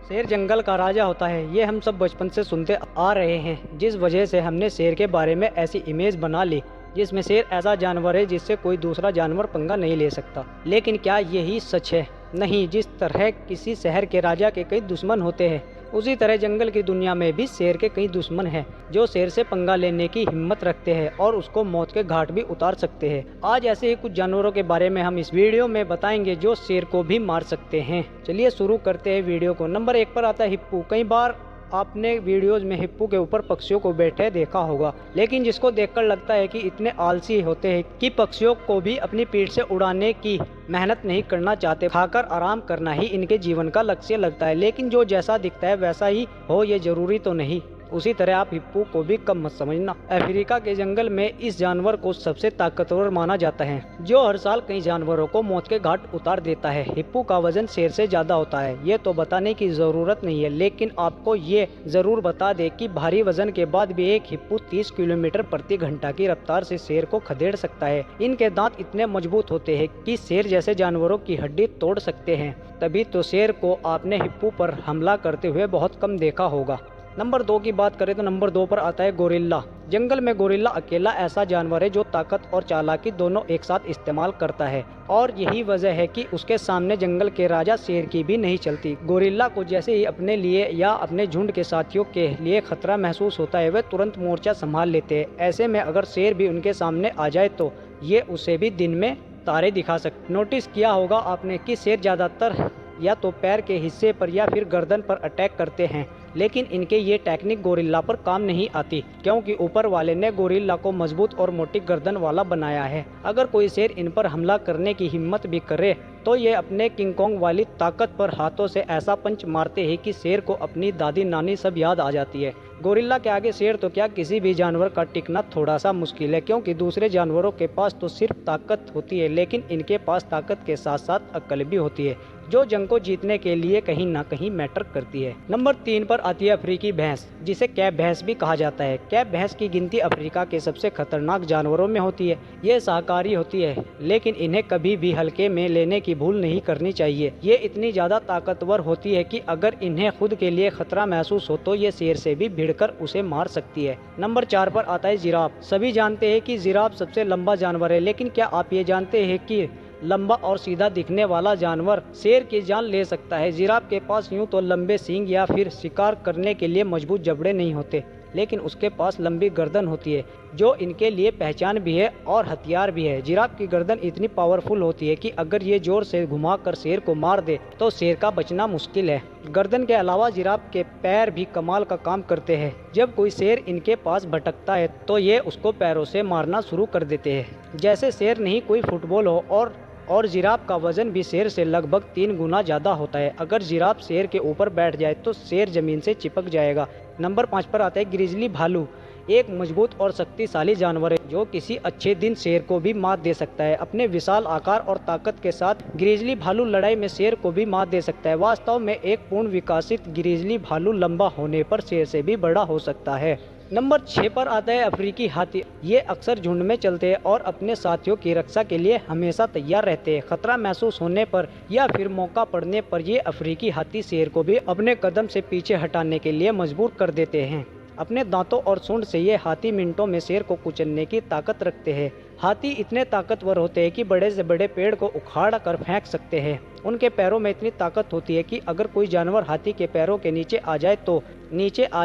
शेर जंगल का राजा होता है, ये हम सब बचपन से सुनते आ रहे हैं, जिस वजह से हमने शेर के बारे में ऐसी इमेज बना ली जिसमें शेर ऐसा जानवर है जिससे कोई दूसरा जानवर पंगा नहीं ले सकता। लेकिन क्या यही सच है? नहीं। जिस तरह किसी शहर के राजा के कई दुश्मन होते हैं, उसी तरह जंगल की दुनिया में भी शेर के कई दुश्मन हैं जो शेर से पंगा लेने की हिम्मत रखते हैं और उसको मौत के घाट भी उतार सकते हैं। आज ऐसे ही कुछ जानवरों के बारे में हम इस वीडियो में बताएंगे जो शेर को भी मार सकते हैं। चलिए शुरू करते हैं वीडियो को। नंबर 1 पर आता है हिप्पो। कई बार आपने वीडियोज में हिप्पो के ऊपर पक्षियों को बैठे देखा होगा, लेकिन जिसको देखकर लगता है कि इतने आलसी होते हैं कि पक्षियों को भी अपनी पीठ से उड़ाने की मेहनत नहीं करना चाहते, खाकर आराम करना ही इनके जीवन का लक्ष्य लगता है। लेकिन जो जैसा दिखता है वैसा ही हो ये जरूरी तो नहीं। उसी तरह आप हिप्पो को भी कम मत समझना। अफ्रीका के जंगल में इस जानवर को सबसे ताकतवर माना जाता है, जो हर साल कई जानवरों को मौत के घाट उतार देता है। हिप्पो का वजन शेर से ज्यादा होता है, ये तो बताने की जरूरत नहीं है, लेकिन आपको ये जरूर बता दे कि भारी वजन के बाद भी एक हिप्पो 30 किलोमीटर प्रति घंटा की रफ्तार से शेर को खदेड़ सकता है। इनके दांत इतने मजबूत होते हैं कि शेर जैसे जानवरों की हड्डी तोड़ सकते हैं। तभी तो शेर को आपने हिप्पो पर हमला करते हुए बहुत कम देखा होगा। नंबर 2 की बात करें तो नंबर 2 पर आता है गोरिल्ला। जंगल में गोरिल्ला अकेला ऐसा जानवर है जो ताकत और चालाकी दोनों एक साथ इस्तेमाल करता है, और यही वजह है कि उसके सामने जंगल के राजा शेर की भी नहीं चलती। गोरिल्ला को जैसे ही अपने लिए या अपने झुंड के साथियों के लिए खतरा महसूस होता है, वे तुरंत मोर्चा संभाल लेते हैं। ऐसे में अगर शेर भी उनके सामने आ जाए तो ये उसे भी दिन में तारे दिखा सकते। नोटिस किया होगा आपने कि शेर ज़्यादातर या तो पैर के हिस्से पर या फिर गर्दन पर अटैक करते हैं, लेकिन इनके ये टेक्निक गोरिल्ला पर काम नहीं आती, क्योंकि ऊपर वाले ने गोरिल्ला को मजबूत और मोटी गर्दन वाला बनाया है। अगर कोई शेर इन पर हमला करने की हिम्मत भी करे तो ये अपने किंग कॉन्ग वाली ताकत पर हाथों से ऐसा पंच मारते हैं कि शेर को अपनी दादी नानी सब याद आ जाती है। गोरिल्ला के आगे शेर तो क्या, किसी भी जानवर का टिकना थोड़ा सा मुश्किल है, क्योंकि दूसरे जानवरों के पास तो सिर्फ ताकत होती है, लेकिन इनके पास ताकत के साथ साथ अक्ल भी होती है, जो जंग को जीतने के लिए कहीं ना कहीं मैटर करती है। नंबर 3 पर आती है अफ्रीकी भैंस, जिसे कैप भैंस भी कहा जाता है। कैप भैंस की गिनती अफ्रीका के सबसे खतरनाक जानवरों में होती है। ये शाकाहारी होती है, लेकिन इन्हें कभी भी हल्के में लेने की भूल नहीं करनी चाहिए। ये इतनी ज्यादा ताकतवर होती है कि अगर इन्हें खुद के लिए खतरा महसूस हो तो ये शेर से भी भिड़कर उसे मार सकती है। नंबर 4 पर आता है जिराफ। सभी जानते हैं कि जिराफ सबसे लंबा जानवर है, लेकिन क्या आप ये जानते हैं कि लंबा और सीधा दिखने वाला जानवर शेर की जान ले सकता है। जिराफ के पास यूं तो लंबे सींग या फिर शिकार करने के लिए मजबूत जबड़े नहीं होते, लेकिन उसके पास लंबी गर्दन होती है, जो इनके लिए पहचान भी है और हथियार भी है। जिराफ की गर्दन इतनी पावरफुल होती है कि अगर ये जोर से घुमाकर शेर को मार दे तो शेर का बचना मुश्किल है। गर्दन के अलावा जिराफ के पैर भी कमाल का काम करते हैं। जब कोई शेर इनके पास भटकता है तो ये उसको पैरों से मारना शुरू कर देते हैं। जैसे शेर नहीं कोई फुटबॉल हो, और जिराफ का वजन भी शेर से लगभग 3 गुना ज़्यादा होता है। अगर जिराफ शेर के ऊपर बैठ जाए तो शेर जमीन से चिपक जाएगा। नंबर 5 पर आता है ग्रिजली भालू। एक मजबूत और शक्तिशाली जानवर है जो किसी अच्छे दिन शेर को भी मात दे सकता है। अपने विशाल आकार और ताकत के साथ ग्रिजली भालू लड़ाई में शेर को भी मात दे सकता है। वास्तव में एक पूर्ण विकसित ग्रिजली भालू लंबा होने पर शेर से भी बड़ा हो सकता है। नंबर 6 पर आता है अफ्रीकी हाथी। ये अक्सर झुंड में चलते हैं और अपने साथियों की रक्षा के लिए हमेशा तैयार रहते हैं। खतरा महसूस होने पर या फिर मौका पड़ने पर ये अफ्रीकी हाथी शेर को भी अपने कदम से पीछे हटाने के लिए मजबूर कर देते हैं। अपने दांतों और सूंड से ये हाथी मिनटों में शेर को कुचलने की ताकत रखते हैं। हाथी इतने ताकतवर होते हैं कि बड़े से बड़े पेड़ को उखाड़ कर फेंक सकते हैं। उनके पैरों में इतनी ताकत होती है कि अगर कोई जानवर हाथी के पैरों के नीचे आ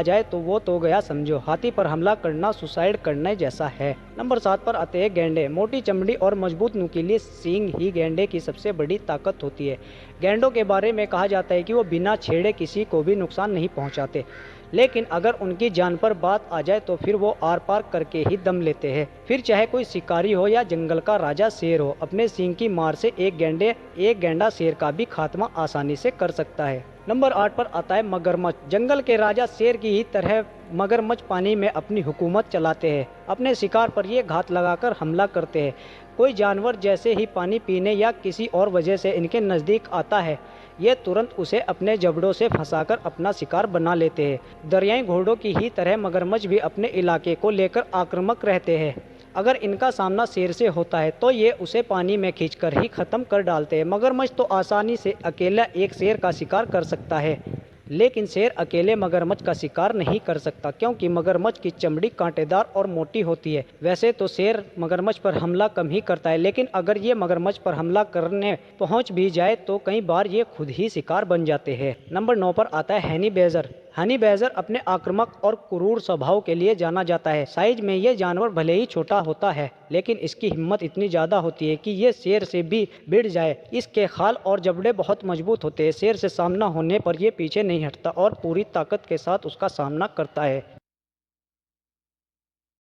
जाए तो वो तो गया समझो। हाथी पर हमला करना सुसाइड करने जैसा है। नंबर 7 पर आते हैं गैंडे। मोटी चमड़ी और मजबूत नुकीली सींग ही गैंडे की सबसे बड़ी ताकत होती है। गैंडों के बारे में कहा जाता है कि वो बिना छेड़े किसी को भी नुकसान नहीं पहुंचाते, लेकिन अगर उनकी जान पर बात आ जाए तो फिर वो आर पार करके ही दम लेते हैं। फिर चाहे कोई शिकारी हो या जंगल का राजा शेर हो, अपने सींग की मार से एक गैंडा शेर का भी खात्मा आसानी से कर सकता है। नंबर 8 पर आता है मगरमच्छ। जंगल के राजा शेर की ही तरह मगरमच्छ पानी में अपनी हुकूमत चलाते हैं। अपने शिकार पर ये घात लगाकर हमला करते हैं। कोई जानवर जैसे ही पानी पीने या किसी और वजह से इनके नज़दीक आता है, ये तुरंत उसे अपने जबड़ों से फंसाकर अपना शिकार बना लेते हैं। दरियाई घोड़ों की ही तरह मगरमच्छ भी अपने इलाके को लेकर आक्रामक रहते हैं। अगर इनका सामना शेर से होता है तो ये उसे पानी में खींचकर ही खत्म कर डालते हैं। मगरमच्छ तो आसानी से अकेला एक शेर का शिकार कर सकता है। लेकिन शेर अकेले मगरमच्छ का शिकार नहीं कर सकता, क्योंकि मगरमच्छ की चमड़ी कांटेदार और मोटी होती है। वैसे तो शेर मगरमच्छ पर हमला कम ही करता है, लेकिन अगर ये मगरमच्छ पर हमला करने पहुंच भी जाए तो कई बार ये खुद ही शिकार बन जाते हैं। नंबर 9 पर आता है हनी बैजर। हनी बैजर अपने आक्रामक और क्रूर स्वभाव के लिए जाना जाता है। साइज में ये जानवर भले ही छोटा होता है, लेकिन इसकी हिम्मत इतनी ज़्यादा होती है कि ये शेर से भी भिड़ जाए। इसके खाल और जबड़े बहुत मजबूत होते हैं। शेर से सामना होने पर यह पीछे नहीं हटता और पूरी ताकत के साथ उसका सामना करता है।